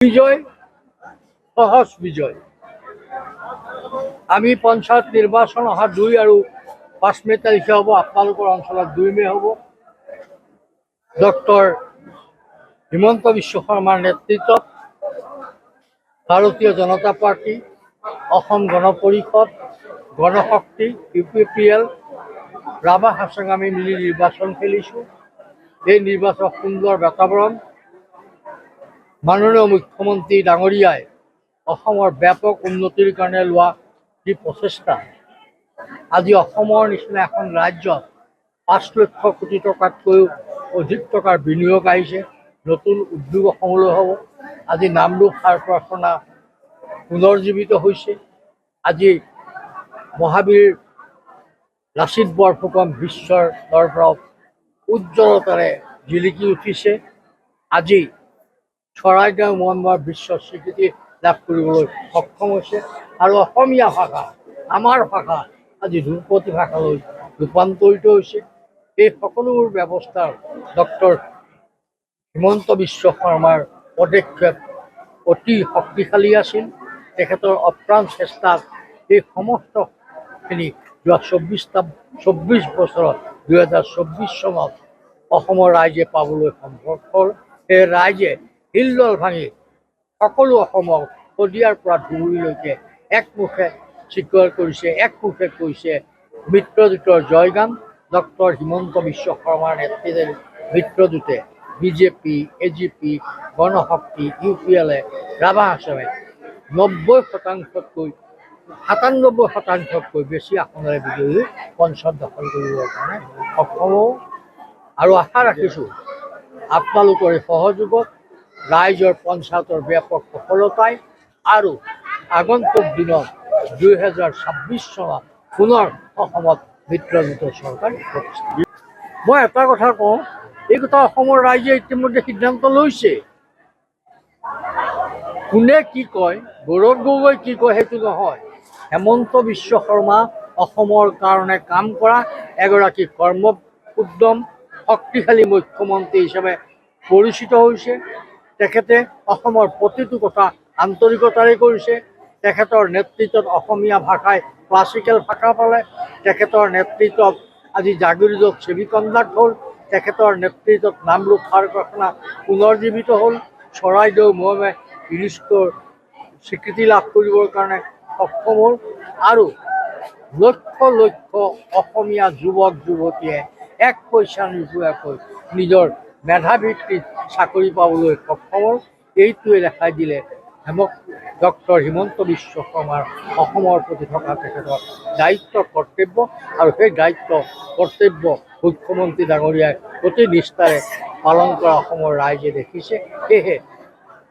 বিজয় সহজ বিজয়। আমি পঞ্চায়ত নিৰ্বাচন অহা 2 আৰু 5 মে তাৰিখে হ'ব। আপোনালোকৰ অঞ্চলত 2 মে হ'ব। ডক্টৰ হিমন্ত বিশ্ব শৰ্মাৰ নেতৃত্বত ভাৰতীয় জনতা পাৰ্টি, অসম গণ পৰিষদ, গণশক্তি, UPPL, ৰাভা হাছং আমি মিলি নিৰ্বাচন খেলিছোঁ। এই নিৰ্বাচন সুন্দৰ বাতাবৰণ। মাননীয় মুখ্যমন্ত্ৰী ডাঙৰীয়াই অসমৰ ব্যাপক উন্নতিৰ কাৰণে লোৱা যি প্ৰচেষ্টা, আজি অসমৰ নিচিনা এখন ৰাজ্যত 5 লক্ষ কোটি টকাতকৈও অধিক টকাৰ বিনিয়োগ আহিছে। নতুন উদ্যোগ অসমলৈ হ'ব। আজি নামৰূপ সাৰ কাৰখানা পুনৰ্জীৱিত হৈছে। আজি মহাবীৰ লাচিত বৰফুকন বিশ্বৰ দৰবাৰত উজ্জ্বলতাৰে জিলিকি উঠিছে। আজি চৰাইদেউ মনমৰ বিশ্ব স্বীকৃতি লাভ কৰিবলৈ সক্ষম হৈছে আৰু অসমীয়া ভাষা, আমাৰ ভাষা আজি ধ্ৰুপদী ভাষালৈ ৰূপান্তৰিত হৈছে। এই সকলোবোৰ ব্যৱস্থাৰ ডক্টৰ হিমন্ত বিশ্ব শৰ্মাৰ পদক্ষেপ অতি শক্তিশালী আছিল। তেখেতৰ অপ্ৰাণ চেষ্টাত এই সমস্তখিনি যোৱা 24 বছৰত 2024 চনত অসমৰ ৰাইজে পাবলৈ সম্ভৱ হ'ল। সেই ৰাইজে হিলদল ভাঙি সকলো অসমক শদিয়াৰ পৰা ধুবুৰীলৈকে একমুখে স্বীকাৰ কৰিছে, একমুখে কৈছে মিত্ৰজোঁটৰ জয়গান। ডক্টৰ হিমন্ত বিশ্ব শৰ্মাৰ নেতৃত্বত মিত্ৰজোঁটে BJP, AGP, Ganashakti, UPL, Rabha হাছঙে 97%তকৈ বেছি আসনেৰে বিজয়ী পঞ্চম দখল কৰিবৰ কাৰণে সক্ষম হ'ব। আৰু আশা ৰাখিছোঁ আপোনালোকৰ এই সহযোগত ৰাইজৰ পঞ্চায়তৰ ব্যাপক সফলতাই আৰু আগন্তুক দিনত 2026 চনত পুনৰ অসমত মিত্ৰজোঁটৰ চৰকাৰ প্ৰতিষ্ঠা। মই এটা কথা কওঁ, এই কথা অসমৰ ৰাইজে ইতিমধ্যে সিদ্ধান্ত লৈছে। কোনে কি কয়, গৌৰৱ গগৈ কি কয় সেইটো নহয়। হেমন্ত বিশ্ব শৰ্মা অসমৰ কাৰণে কাম কৰা এগৰাকী কৰ্মোদ্যম শক্তিশালী মুখ্যমন্ত্ৰী হিচাপে পৰিচিত হৈছে। তেখেতে অসমৰ প্ৰতিটো কথা আন্তৰিকতাৰে কৰিছে। তেখেতৰ নেতৃত্বত অসমীয়া ভাষাই ক্লাছিকেল ভাষা পালে। তেখেতৰ নেতৃত্বত আজি জাগিৰোডত চেমি কণ্ডাক্ট হ'ল। তেখেতৰ নেতৃত্বত নামৰূপ সাৰ কাৰখানা পুনৰ্জীৱিত হ'ল। চৰাইদেউ মহমে ইউনেস্কোৰ স্বীকৃতি লাভ কৰিবৰ কাৰণে সক্ষম হ'ল আৰু লক্ষ লক্ষ অসমীয়া যুৱক যুৱতীয়ে 1 পইচা নোপোৱাকৈ নিজৰ মেধাভিত্তিত চাকৰি পাবলৈ সক্ষম হ'ল। এইটোৱে দেখাই দিলে ডক্টৰ হিমন্ত বিশ্ব শৰ্মাৰ অসমৰ প্ৰতি থকা তেখেতৰ দায়িত্ব কৰ্তব্য, আৰু সেই দায়িত্ব কৰ্তব্য মুখ্যমন্ত্ৰী ডাঙৰীয়াই অতি নিষ্ঠাৰে পালন কৰা অসমৰ ৰাইজে দেখিছে। সেয়েহে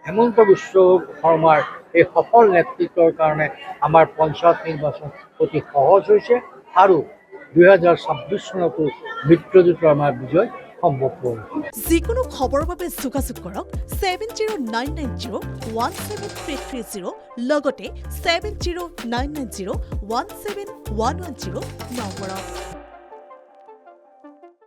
হেমন্ত বিশ্ব শৰ্মাৰ এই সফল নেতৃত্বৰ কাৰণে আমাৰ পঞ্চায়ত নিৰ্বাচন অতি সহজ হৈছে আৰু 2026 চনতো মিত্ৰজোঁটৰ আমাৰ বিজয় সম্ভৱ হ'ল। যিকোনো খবৰৰ বাবে যোগাযোগ কৰক 7099017330 লগতে 7099017110 নম্বৰত।